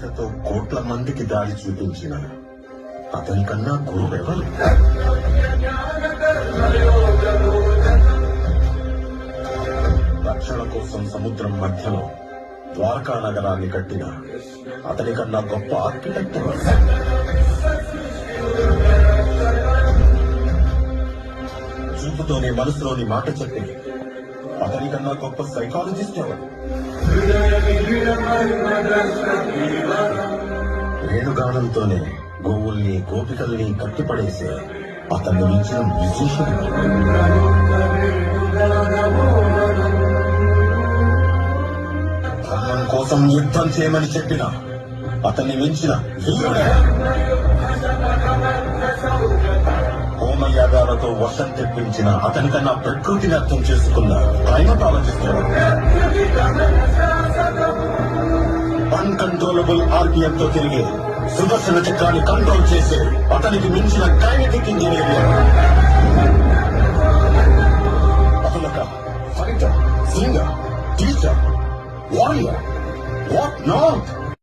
గీతతో కోట్ల మందికి దారి చూపించిన అతని కన్నా గురువెవరు? రక్షణ కోసం సముద్రం మధ్యలో ద్వారకా నగరాన్ని కట్టిన అతని కన్నా గొప్ప ఆర్కిటెక్ట్ ఎవరు? చూపుతోనే మనసులోని మాట చెప్పి అతని కన్నా గొప్ప సైకాలజిస్ట్ ఎవరు? వేణుగానంతోనే గోవుల్ని గోపికల్ని కట్టిపడేసి అతన్ని మించిన మ్యూజిషియన్. ధర్మం కోసం యుద్ధం చేయమని చెప్పిన అతన్ని మించిన వీరుడే. హోమయాగాలతో వర్షం తెప్పించిన అతని కన్నా ప్రకృతిని అర్థం చేసుకున్న క్లైమటాలజిస్ట్ అన్కంట్రోలబుల్ ఆర్పిఎం తో తిరిగి సుదర్శన చక్రాన్ని కంట్రోల్ చేసి అతనికి మించిన కైనెటిక్ ఇంజనీర్. అతనొక fighter, singer, teacher, warrior, what not.